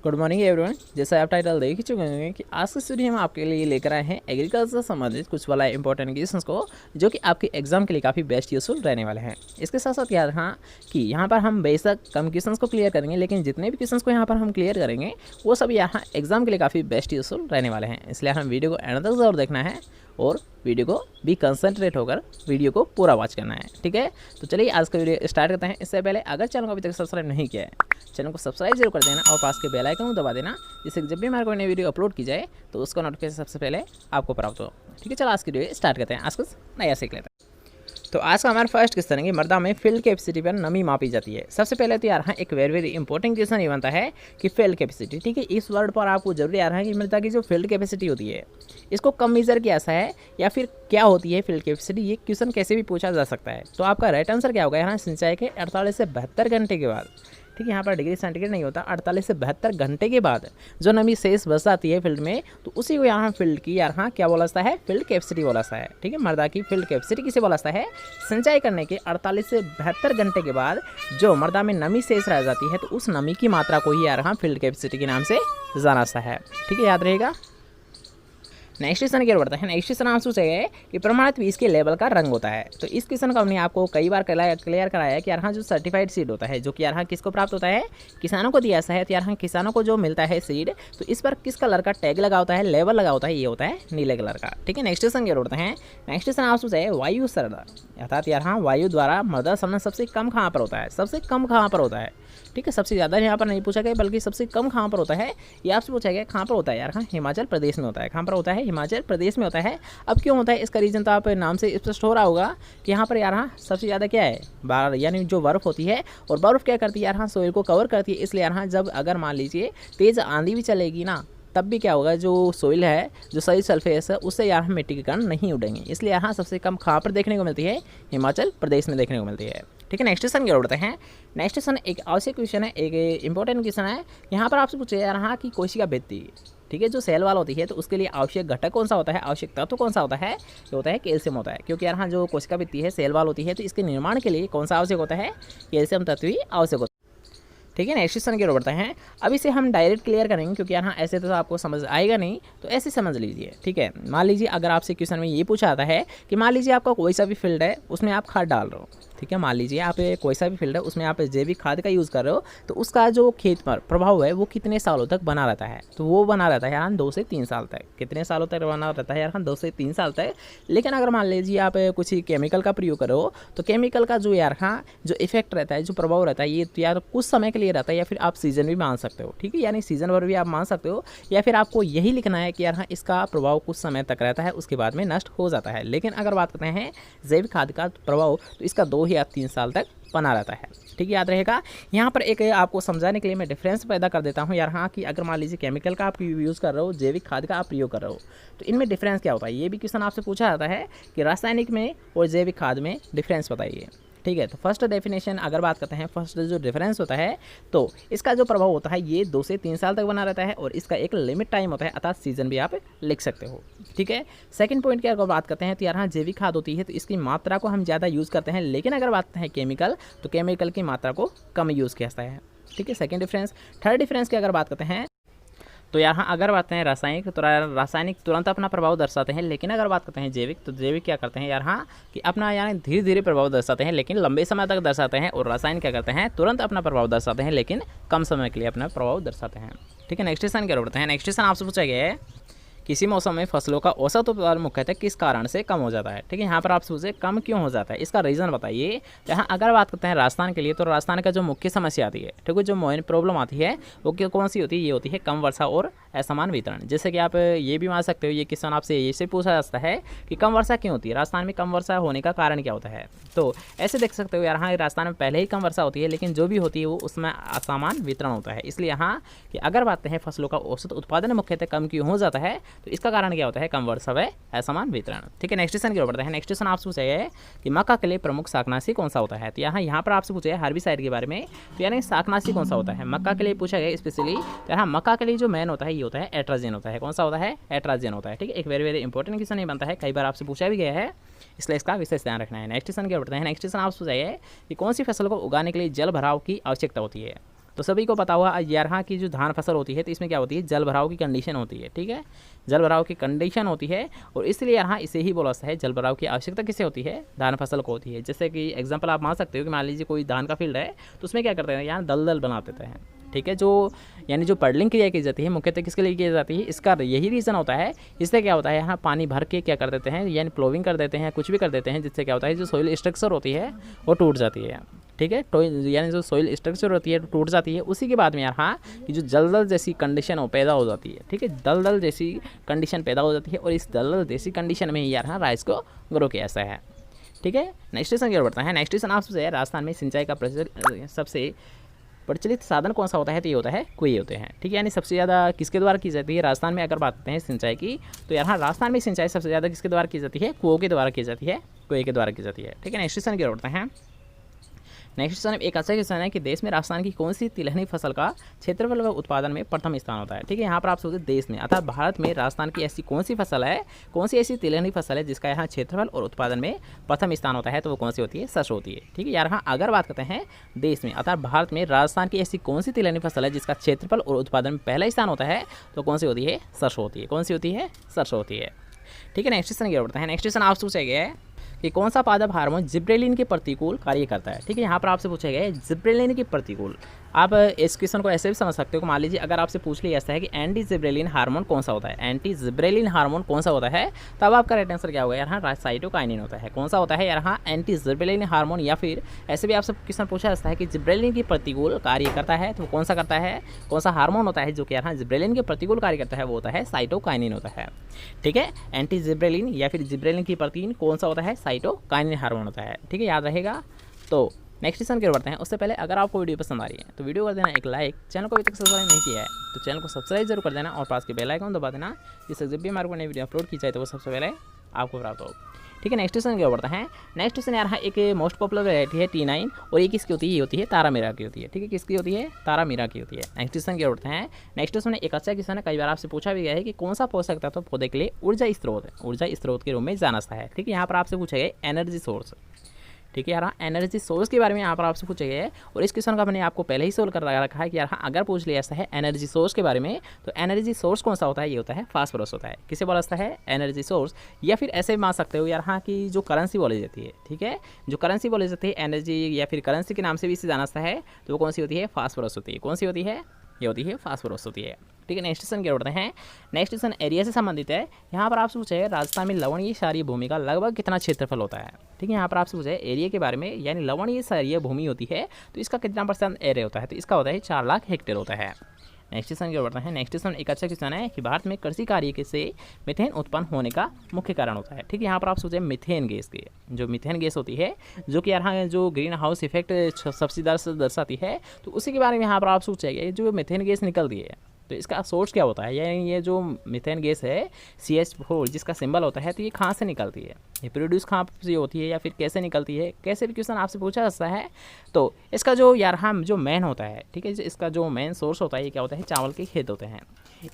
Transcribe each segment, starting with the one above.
Good morning everyone. जैसा आप title देख ही चुके होंगे कि आज के स्टूडियो में आपके लिए लेकर आए हैं एग्रीकल्चर से संबंधित कुछ वाला इंपॉर्टेंट क्वेश्चंस को, जो कि आपके एग्जाम के लिए काफ़ी बेस्ट यूजफुल रहने वाले हैं। इसके साथ साथ याद रखना कि यहाँ पर हम बेशक कम क्वेश्चंस को क्लियर करेंगे, लेकिन जितने भी क्वेश्चंस को यहाँ पर हम क्लियर करेंगे वो सब यहाँ एग्जाम के लिए काफ़ी बेस्ट यूजफुल रहने वाले हैं। इसलिए हम वीडियो को एंड तक जरूर देखना है और वीडियो को भी कंसंट्रेट होकर वीडियो को पूरा वॉच करना है, ठीक है। तो चलिए आज का वीडियो स्टार्ट करते हैं। इससे पहले अगर चैनल को अभी तक सब्सक्राइब नहीं किया है, चैनल को सब्सक्राइब जरूर कर देना और पास के बेल आइकन को दबा देना, जिससे जब भी हमारे कोई नई वीडियो अपलोड की जाए तो उसका नोटिफिकेशन सबसे पहले आपको प्राप्त हो, ठीक है। चलो आज की वीडियो स्टार्ट करते हैं, आज कुछ नया सीख लेते हैं। तो आज का हमारा फर्स्ट क्वेश्चन है कि मृदा में फील्ड कैपेसिटी पर नमी मापी जाती है। सबसे पहले तो यार एक वेरी इंपॉर्टेंट क्वेश्चन ये बनता है कि फील्ड कैपेसिटी, ठीक है। इस वर्ड पर आपको जरूर याद है कि मृदा की जो फील्ड कैपेसिटी होती है इसको कम मेजर किया जाता है या फिर क्या होती है फील्ड कैपेसिटी, ये क्वेश्चन कैसे भी पूछा जा सकता है। तो आपका राइट आंसर क्या होगा यहाँ सिंचाई के 48 से 72 घंटे के बाद, ठीक है। यहाँ पर डिग्री सेंटीग्रेड नहीं होता, 48 से 72 घंटे के बाद जो नमी शेष बच जाती है फील्ड में, तो उसी को यहाँ फील्ड की यहाँ क्या बोला जाता है, फील्ड कैपेसिटी बोला जाता है, ठीक है। मृदा की फील्ड कैपेसिटी किसे बोला जाता है, सिंचाई करने के 48 से 72 घंटे के बाद जो मृदा में नमी शेष रह जाती है तो उस नमी की मात्रा को ही यहाँ फील्ड कैपेसिटी के नाम से जाना जाता है, ठीक है, याद रहेगा। नेक्स्ट क्वेश्चन क्या बढ़ता है। नेक्स्ट क्वेश्चन आपसे पूछा गया है कि प्रमाणित बीज के लेवल का रंग होता है। तो इस क्वेश्चन को हमने आपको कई बार क्लियर कराया है कि यहाँ जो सर्टिफाइड सीड होता है, जो कि यहाँ किसको प्राप्त होता है, किसानों को दिया जाता है। तो यहाँ किसानों को जो मिलता है सीड, तो इस पर किस कलर का टैग लगा होता है, लेवल लगा होता है, ये होता है नीले कलर का, ठीक है। नेक्स्ट क्वेश्चन क्या बढ़ता है। नेक्स्ट क्वेश्चन आपसे पूछा है वायु सरण, अर्थात यहाँ वायु द्वारा मृदा सरण सबसे कम कहाँ पर होता है, सबसे कम कहाँ पर होता है, ठीक है। सबसे ज़्यादा यहाँ पर नहीं पूछा गया, बल्कि सबसे कम कहाँ पर होता है ये आपसे पूछा गया। कहाँ पर होता है यार, हाँ हिमाचल प्रदेश में होता है। कहाँ पर होता है, हिमाचल प्रदेश में होता है। अब क्यों होता है इसका रीज़न तो आप नाम से स्पष्ट हो रहा होगा कि यहाँ पर यार हाँ सबसे ज़्यादा क्या है, बार यानी जो बर्फ़ होती है, और बर्फ़ क्या करती है यार हाँ सोइल को कवर करती है। इसलिए यार हाँ जब अगर मान लीजिए तेज़ आंधी भी चलेगी ना, तब भी क्या होगा, जो सोइल है, जो सही सरफेस है, उससे यहाँ मिट्टी के कण नहीं उड़ेंगे। इसलिए यहाँ सबसे कम कहाँ पर देखने को मिलती है, हिमाचल प्रदेश में देखने को मिलती है, ठीक है। नेक्स्ट क्वेश्चन क्या उड़ते हैं। नेक्स्ट क्वेश्चन एक आवश्यक क्वेश्चन है, एक इंपॉर्टेंट क्वेश्चन है। यहाँ पर आपसे पूछे जा रहा कि कोशिका भित्ति, ठीक है, जो सेल वाल होती है, तो उसके लिए आवश्यक घटक कौन सा होता है, आवश्यक तत्व कौन सा होता है, ये होता है कैल्शियम होता है। क्योंकि यहाँ जो कोशिका भित्ति है, सेल वाल होती है, तो इसके निर्माण के लिए कौन सा आवश्यक होता है, कैल्शियम तत्व ही आवश्यक होता है, ठीक है। नेक्स्ट क्वेश्चन की ओर बढ़ते हैं। अब इसे हम डायरेक्ट क्लियर करेंगे क्योंकि यहाँ ऐसे तो आपको समझ आएगा नहीं, तो ऐसे समझ लीजिए, ठीक है। मान लीजिए अगर आपसे क्वेश्चन में ये पूछा जाता है कि मान लीजिए आपका कोई सा भी फील्ड है, उसमें आप खाद डाल रहे हो, ठीक है। मान लीजिए आप कोई सा भी फील्ड है, उसमें आप जैविक खाद का यूज़ कर रहे हो, तो उसका जो खेत पर प्रभाव है वो कितने सालों तक बना रहता है, तो वो बना रहता है यार 2 से 3 साल तक। कितने सालों तक बना रहता है यार, 2 से 3 साल तक। लेकिन अगर मान लीजिए आप कुछ केमिकल का प्रयोग करो, तो केमिकल का जो यार हाँ जो इफेक्ट रहता है, जो प्रभाव रहता है, ये तो यार कुछ समय के लिए रहता है, या फिर आप सीजन भी मान सकते हो, ठीक है। यानी सीजन भर भी आप मान सकते हो, या फिर आपको यही लिखना है कि यार हाँ इसका प्रभाव कुछ समय तक रहता है, उसके बाद में नष्ट हो जाता है। लेकिन अगर बात करते हैं जैविक खाद का प्रभाव, तो इसका 2 या 3 साल तक बना रहता है, ठीक है, याद रहेगा। यहाँ पर एक आपको समझाने के लिए मैं डिफरेंस पैदा कर देता हूँ यार हाँ कि अगर मान लीजिए केमिकल का आप यूज़ कर रहे हो, जैविक खाद का आप प्रयोग कर रहे हो, तो इनमें डिफरेंस क्या होता है, ये भी क्वेश्चन आपसे पूछा जाता है कि रासायनिक में और जैविक खाद में डिफरेंस बताइए, ठीक है। तो फर्स्ट डेफिनेशन अगर बात करते हैं, फर्स्ट जो डिफरेंस होता है, तो इसका जो प्रभाव होता है ये 2 से 3 साल तक बना रहता है, और इसका एक लिमिट टाइम होता है, अर्थात सीजन भी आप लिख सकते हो, ठीक है। सेकंड पॉइंट की अगर बात करते हैं तो यार हाँ जैविक खाद होती है, तो इसकी मात्रा को हम ज़्यादा यूज़ करते हैं। लेकिन अगर बात करते हैं केमिकल, तो केमिकल की मात्रा को कम यूज़ किया जाता है, ठीक है, सेकेंड डिफरेंस। थर्ड डिफरेंस की अगर बात करते हैं तो यहाँ अगर बात करते हैं रासायनिक, तो रासायनिक तुरंत अपना प्रभाव दर्शाते हैं। लेकिन अगर बात करते हैं जैविक, तो जैविक क्या करते हैं यार हाँ कि अपना यानी धीरे धीरे प्रभाव दर्शाते हैं, लेकिन लंबे समय तक दर्शाते हैं। और रासायनिक क्या करते हैं, तुरंत अपना प्रभाव दर्शाते हैं, लेकिन कम समय के लिए अपना प्रभाव दर्शाते हैं, ठीक है। नेक्स्ट क्वेश्चन क्या बढ़ते हैं। नेक्स्ट क्वेश्चन आपसे पूछा गया है किसी मौसम में फसलों का औसत उत्पादन मुख्यतः किस कारण से कम हो जाता है, ठीक है। यहाँ पर आप सोचे कम क्यों हो जाता है, इसका रीज़न बताइए। यहाँ अगर बात करते हैं राजस्थान के लिए, तो राजस्थान का जो मुख्य समस्या आती है, ठीक है, जो मेन प्रॉब्लम आती है वो कौन सी होती है, ये होती है कम वर्षा और असमान वितरण। जैसे कि आप ये भी मान सकते हो, ये क्वेश्चन आपसे ये से पूछा जाता है कि कम वर्षा क्यों होती है, राजस्थान में कम वर्षा होने का कारण क्या होता है। तो ऐसे देख सकते हो यार हाँ राजस्थान में पहले ही कम वर्षा होती है, लेकिन जो भी होती है वो उसमें असमान वितरण होता है। इसलिए यहाँ कि अगर बात करें फसलों का औसत उत्पादन मुख्यतः कम क्यों हो जाता है, तो इसका कारण क्या होता है, कम वर्षा व असमान वितरण, ठीक है। नेक्स्ट क्वेश्चन की ओर बढ़ते हैं। नेक्स्ट क्वेश्चन आपसे पूछा गया है कि मक्का के लिए प्रमुख शाकनाशी कौन सा होता है। तो यहाँ पर आपसे पूछा है हर्बिसाइड के बारे में, तो यानी शाकनाशी कौन सा होता है मक्का के लिए पूछा गया स्पेशली। तो यहाँ मक्का के लिए जो मैन होता है ये होता है एट्राजेन होता है। कौन सा होता है, एट्राजेन होता है, ठीक है। एक वेरी इंपॉर्टेंट क्वेश्चन ये बनता है, कई बार आपसे पूछा भी गया है, इसलिए इसका विशेष ध्यान रखना है। नेक्स्ट क्वेश्चन क्या बढ़ते हैं। नेक्स्ट क्वेश्चन आपसे पूछा है कि कौन सी फसल को उगाने के लिए जल भराव की आवश्यकता होती है। तो सभी को पता हुआ यार हाँ की जो धान फसल होती है तो इसमें क्या होती है, जल भराव की कंडीशन होती है। ठीक है, जल भराव की कंडीशन होती है और इसलिए यहाँ इसे ही बोला जाता है जल भराव की आवश्यकता किसे होती है, धान फसल को होती है। जैसे कि एग्जाम्पल आप मान सकते हो कि मान लीजिए कोई धान का फील्ड है तो उसमें क्या करते हैं, यहाँ दलदल बना देते हैं। ठीक है, जो यानी जो पर्डलिंग क्रिया की जाती है मुख्यतः किसके लिए की जाती है, इसका यही रीज़न होता है। इससे क्या होता है, यहाँ पानी भर के क्या कर देते हैं, यानी प्लोविंग कर देते हैं, कुछ भी कर देते हैं, जिससे क्या होता है जो सोइल स्ट्रक्चर होती है वो टूट जाती है। ठीक है, तो यानी जो सोइल स्ट्रक्चर होती है तो टूट जाती है। उसी के बाद में यहाँ कि जो दलदल जैसी कंडीशन हो पैदा हो जाती है। ठीक है, दलदल जैसी कंडीशन पैदा हो जाती है और इस दलदल जैसी कंडीशन में ही यहाँ राइस को ग्रो किया ऐसा है। ठीक है, नेक्स्ट क्वेश्चन की ओर बढ़ता है। नेक्स्ट क्वेश्चन आपसे राजस्थान में सिंचाई का सबसे प्रचलित साधन कौन सा होता है, तो ये होता है कुएं होते हैं। ठीक है, यानी सबसे ज़्यादा किसके द्वारा की जाती है राजस्थान में, अगर बात करते हैं सिंचाई की तो यहाँ राजस्थान में सिंचाई सबसे ज़्यादा किसके द्वारा की जाती है, कुओं के द्वारा की जाती है, कुएं के द्वारा की जाती है। ठीक है, नेक्स्ट क्वेश्चन की ओर बढ़ते हैं। नेक्स्ट क्वेश्चन एक अच्छा क्वेश्चन है कि देश में राजस्थान की कौन सी तिलहनी फसल का क्षेत्रफल व उत्पादन में प्रथम स्थान होता है। ठीक है, यहाँ पर आप सोचते देश में अर्थात भारत में राजस्थान की ऐसी कौन सी फसल है, कौन सी ऐसी तिलहनी फसल है जिसका यहाँ क्षेत्रफल और उत्पादन में प्रथम स्थान होता है, तो वो कौन सी होती है, सरसों होती है। ठीक है, यहाँ अगर बात करते हैं देश में अर्थात भारत में राजस्थान की ऐसी कौन सी तिलहनी फसल है जिसका क्षेत्रफल और उत्पादन में पहला स्थान होता है, तो कौन सी होती है, सरसों होती है। कौन सी होती है, सरसों होती है। ठीक है, नेक्स्ट क्वेश्चन की ओर बढ़ते हैं। नेक्स्ट क्वेश्चन आपसे पूछा गया है कि कौन सा पादप हार्मोन जिब्रेलिन के प्रतिकूल कार्य करता है। ठीक है, यहाँ पर आपसे पूछा गया है जिब्रेलिन के प्रतिकूल। आप इस क्वेश्चन को ऐसे भी समझ सकते हो कि मान लीजिए अगर आपसे पूछ लिया ऐसा है कि एंटी जिब्रेलिन हार्मोन कौन सा होता है, एंटी जिब्रेलिन हार्मोन कौन सा होता है, तब आपका राइट आंसर क्या होगा, यहाँ साइटोकाइनिन होता है। कौन सा होता है, यहाँ एंटी जिब्रेलिन हार्मोन। या फिर ऐसे भी आपसे क्वेश्चन पूछा जाता है कि जिब्रेलिन के प्रतिकूल कार्य करता है, तो कौन सा करता है, कौन सा हार्मोन होता है जो कि यहाँ जिब्रेलिन के प्रतिकूल कार्य करता है, वो होता है साइटोकाइनिन होता है। ठीक है, एंटी जिब्रेलिन या फिर जिब्रेलिन की प्रतिकूल कौन सा होता है, साइटोकाइनिन हार्मोन होता है। ठीक है, याद रहेगा। तो नेक्स्ट क्वेश्चन की ओर बढ़ते हैं। उससे पहले अगर आपको वीडियो पसंद आ रही है तो वीडियो कर देना एक लाइक, चैनल को अभी तक सब्सक्राइब नहीं किया है तो चैनल को सब्सक्राइब जरूर कर देना और पास के बेल आइकन दबा देना, जिससे जब भी हमारे को नई वीडियो अपलोड की जाए तो वो सबसे पहले आपको प्राप्त हो। ठीक है, नेक्स्ट क्वेश्चन की ओर बढ़ते हैं। नेक्स्ट क्वेश्चन यार एक मोस्ट पॉपुलर वैरायटी है T9 और ये किसकी होती है, ये होती है तारा मीरा की होती है। ठीक है, किसकी होती है, तारा मीरा की होती है। नेक्स्ट क्वेश्चन की ओर बढ़ते हैं। नेक्स्ट क्वेश्चन एक अच्छा क्वेश्चन है, कई बार आपसे पूछा भी गया है कि कौन सा पोषक तत्व पौधे के लिए ऊर्जा स्रोत के रूप में जाना जाता है। ठीक है, यहाँ पर आपसे पूछा गया एनर्जी सोर्स। ठीक है यार, एनर्जी सोर्स के बारे में यहाँ पर आपसे पूछा गया है और इस क्वेश्चन का मैंने आपको पहले ही सोल्व कर रखा है कि यार अगर पूछ लिया ऐसा है एनर्जी सोर्स के बारे में, तो एनर्जी सोर्स कौन सा होता है, ये होता है फास्फोरस होता है। किसे बोला जाता है, एनर्जी सोर्स। या फिर ऐसे मान सकते हो यार की जो करेंसी बोली जाती है, ठीक है, जो करेंसी बोली जाती है एनर्जी या फिर करेंसी के नाम से भी इसे जाना जाता है, तो वो कौन सी होती है, फास्फोरस होती है। कौन सी होती है, ये होती है फास्फोरस होती है। ठीक है, नेक्स्ट क्वेश्चन की ओर बढ़ते हैं। नेक्स्ट क्वेश्चन एरिया से संबंधित है। यहाँ पर आपसे पूछा है राजस्थान में लवणीय क्षारीय भूमि का लगभग कितना क्षेत्रफल होता है। ठीक है, यहाँ पर आपसे पूछा है एरिया के बारे में, यानी लवणीय क्षारीय भूमि होती है तो इसका कितना % एरिया होता है, तो इसका होता है 4 लाख हेक्टेयर होता है। नेक्स्ट क्वेश्चन की ओर बढ़ते हैं। नेक्स्ट क्वेश्चन एक अच्छा क्वेश्चन है कि भारत में कृषि कार्य से मीथेन उत्पन्न होने का मुख्य कारण होता है। ठीक है, यहाँ पर आप सोचें मीथेन गैस की, जो मीथेन गैस होती है जो कि यहाँ जो ग्रीन हाउस इफेक्ट सबसे दर्शाती है, तो उसी के बारे में यहाँ पर आप सोचेंगे जो मीथेन गैस निकलती है तो इसका सोर्स क्या होता है, यानी ये जो मीथेन गैस है CH4 जिसका सिंबल होता है, तो ये कहाँ से निकलती है, ये प्रोड्यूस कहाँ से होती है या फिर कैसे निकलती है, कैसे भी क्वेश्चन आपसे पूछा जाता है। तो इसका जो यार हम जो मेन होता है, ठीक है, इसका जो मेन सोर्स होता है ये क्या होता है, चावल के खेत होते हैं।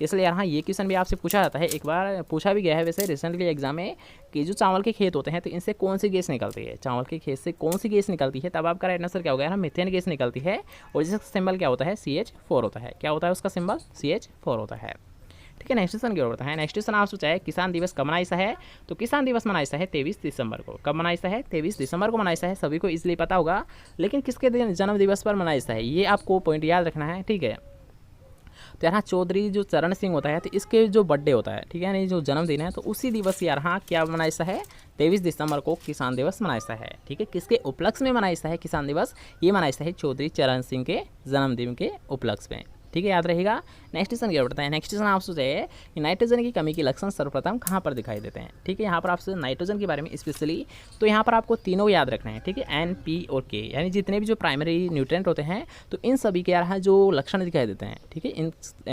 इसलिए यहाँ ये क्वेश्चन भी आपसे पूछा जाता है, एक बार पूछा भी गया है वैसे रिसेंटली एग्जाम में कि जो चावल के खेत होते हैं तो इनसे कौन सी गैस निकलती है, चावल के खेत से कौन सी गैस निकलती है, तब आपका राइट आंसर क्या होगा, यहाँ मीथेन गैस निकलती है और जिसका सिंबल क्या होता है, CH4 होता है। क्या होता है उसका सिंबल, CH4 होता है। ठीक है, नेक्स्ट क्वेश्चन की ओर बढ़ते हैं। नेक्स्ट क्वेश्चन आप सोचा है किसान दिवस कब मनाइसा है, तो किसान दिवस मनाइसा है 23 दिसंबर को। कब मनाइसा है, 23 दिसंबर को मनाइसा है, सभी को इसलिए पता होगा, लेकिन किसके दिन जन्म दिवस पर मनाइसा है ये आपको पॉइंट याद रखना है। ठीक है, तो यहाँ चौधरी जो चरण सिंह होता है तो इसके जो बर्थडे होता है, ठीक है, यानी जो जन्मदिन है, तो उसी दिवस यहाँ क्या मनाइसा है, 23 दिसंबर को किसान दिवस मनाइसा है। ठीक है, किसके उपलक्ष्य में मनाइसा है किसान दिवस, ये मनाइसा है चौधरी चरण सिंह के जन्मदिन के उपलक्ष्य में। ठीक है, याद रहेगा। नेक्स्ट क्वेश्चन क्या बढ़ता है। नेक्स्ट क्वेश्चन आप सोचिए कि नाइट्रोजन की कमी के लक्षण सर्वप्रथम कहाँ पर दिखाई देते हैं। ठीक है, यहाँ पर आपसे नाइट्रोजन के बारे में स्पेशली तो यहाँ पर आपको तीनों याद रखना है। ठीक है, N, P और K, यानी जितने भी जो प्राइमरी न्यूट्रिएंट होते हैं तो इन सभी के यहाँ जो लक्षण दिखाई देते हैं। ठीक है,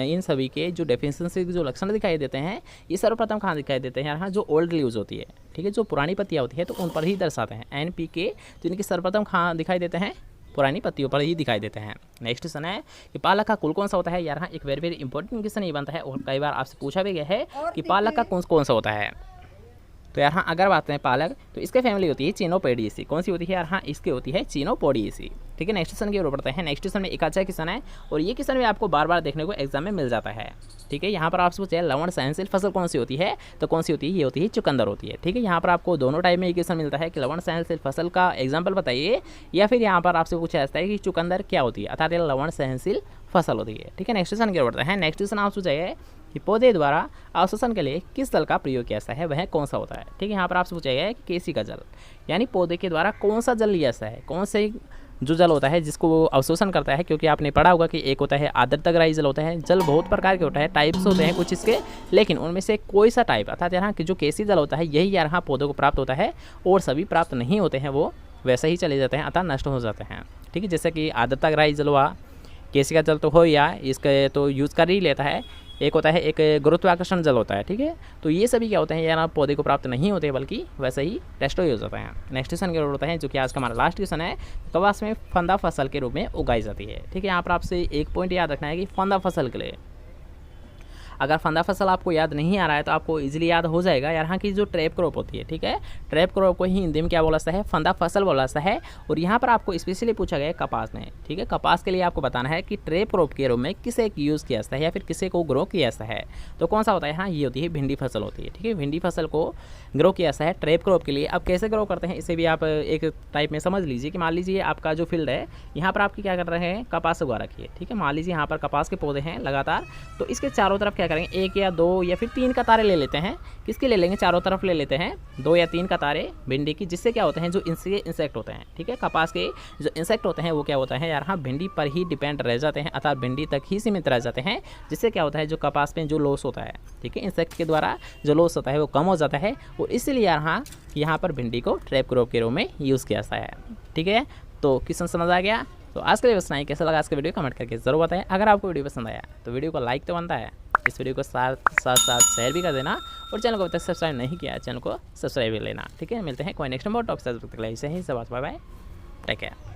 इन सभी के जो डेफिशिएंसी के जो लक्षण दिखाई देते हैं ये सर्वप्रथम कहाँ दिखाई देते हैं, यहाँ जो ओल्ड लीव्स होती है, ठीक है, जो पुरानी पत्तियाँ होती है तो उन पर ही दर्शाते हैं। N, P, K तो इनके सर्वप्रथम कहाँ दिखाई देते हैं, पुरानी पत्तियों पर ही दिखाई देते हैं। नेक्स्ट क्वेश्चन है कि पालक का कुल कौन सा होता है। यार एक वेरी इंपॉर्टेंट क्वेश्चन ये बनता है और कई बार आपसे पूछा भी गया है कि पालक का कौन सा होता है। तो यहाँ अगर बात करें पालक तो इसकी फैमिली होती है चिनोपोडिएसी। कौन सी होती है यार, इसकी होती है चिनोपोडिएसी। ठीक है, नेक्स्ट क्वेश्चन की ओर बढ़ते हैं। नेक्स्ट क्वेश्चन में एक अच्छा क्वेश्चन है और ये क्वेश्चन भी आपको बार बार देखने को एग्जाम में मिल जाता है। ठीक है, यहाँ पर आपसे पूछे लवण सहनशील फसल कौन सी होती है, तो कौन सी होती है, ये होती है चुकंदर होती है। ठीक है, यहाँ पर आपको दोनों टाइप में ये क्वेश्चन मिलता है कि लवण सहनशील फसल का एग्जाम्पल बताइए, या फिर यहाँ पर आपसे पूछा जाता है कि चुकंदर क्या होती है, अर्थात लवण सहनशील फसल होती है। ठीक है, नेक्स्ट क्वेश्चन की ओर बढ़ते हैं। नेक्स्ट क्वेश्चन आपसे पूछा है कि पौधे द्वारा अवशोषण के लिए किस जल का प्रयोग किया जाता है, वह कौन सा होता है। ठीक है, यहाँ पर आपसे पूछा गया है कि केसी का जल, यानी पौधे के द्वारा कौन सा जल लिया जाता है, कौन से जो जल होता है जिसको वो अवशोषण करता है। क्योंकि आपने पढ़ा होगा कि एक होता है आर्द्रताग्राही जल होता है, जल बहुत प्रकार के होता है, टाइप्स होते हैं कुछ इसके, लेकिन उनमें से कोई सा टाइप अर्थात यहाँ कि जो केसी जल होता है यही यहाँ पौधों को प्राप्त होता है, और सभी प्राप्त नहीं होते हैं वो वैसे ही चले जाते हैं अर्थात नष्ट हो जाते हैं। ठीक है, जैसे कि आर्द्रताग्राही जल हुआ, केसी का जल तो हो या इसके तो यूज़ कर ही लेता है, एक होता है एक गुरुत्वाकर्षण जल होता है। ठीक है, तो ये सभी क्या होते हैं यार पौधे को प्राप्त नहीं होते बल्कि वैसे ही डिस्ट्रॉय हो जाते हैं। नेक्स्ट क्वेश्चन की ओर होता है जो कि आज का हमारा लास्ट क्वेश्चन है, कपास में फंदा फसल के रूप में उगाई जाती है। ठीक है, यहाँ पर आपसे एक पॉइंट याद रखना है कि फंदा फसल के लिए, अगर फंदा फसल आपको याद नहीं आ रहा है तो आपको इजीली याद हो जाएगा। यहाँ की जो ट्रैप क्रॉप होती है, ठीक है, ट्रैप क्रॉप को ही हिंदी में क्या बोला जाता है, फंदा फसल बोला जाता है। और यहाँ पर आपको स्पेशली पूछा गया है कपास में। ठीक है, कपास के लिए आपको बताना है कि ट्रैप क्रॉप के रूप में किसे यूज़ किया जाता है या फिर किसे को ग्रो किया जाता है, तो कौन सा होता है। हाँ, ये होती है भिंडी फसल होती है। ठीक है, भिंडी फसल को ग्रो किया जाता है ट्रैप क्रॉप के लिए। अब कैसे ग्रो करते हैं इसे भी आप एक टाइप में समझ लीजिए कि मान लीजिए आपका जो फील्ड है यहाँ पर आपकी क्या कर रहे हैं, कपास उगा रखी है। ठीक है, मान लीजिए यहाँ पर कपास के पौधे हैं लगातार, तो इसके चारों तरफ क्या करेंगे, एक या दो या फिर तीन कतारें ले लेते हैं। किसके ले लेंगे, चारों तरफ ले लेते हैं 2 या 3 कतारें भिंडी की, जिससे क्या होते हैं जो इंसेक्ट होते हैं, ठीक है, कपास के जो इंसेक्ट होते हैं वो क्या होता है यार हाँ भिंडी पर ही डिपेंड रह जाते हैं अर्थात भिंडी तक ही सीमित रह जाते हैं, जिससे क्या होता है जो कपास में जो लॉस होता है, ठीक है, इंसेक्ट के द्वारा जो लॉस होता है वो कम हो जाता है। और इसलिए यार हाँ यहाँ पर भिंडी को ट्रैप क्रॉप के रूप में यूज़ किया जाता है। ठीक है, तो क्वेश्चन समझ आ गया। तो आज के लिए बस नहीं, कैसा लगा आज का वीडियो कमेंट करके जरूर बताएं। अगर आपको वीडियो पसंद आया तो वीडियो को लाइक तो बनता है, इस वीडियो को साथ शेयर भी कर देना, और चैनल को अभी तक सब्सक्राइब नहीं किया चैनल को सब्सक्राइब भी लेना। ठीक है, मिलते हैं कोई नेक्स्ट नंबर टॉप से, ऐसे ही सब बाय बाय, टेक केयर।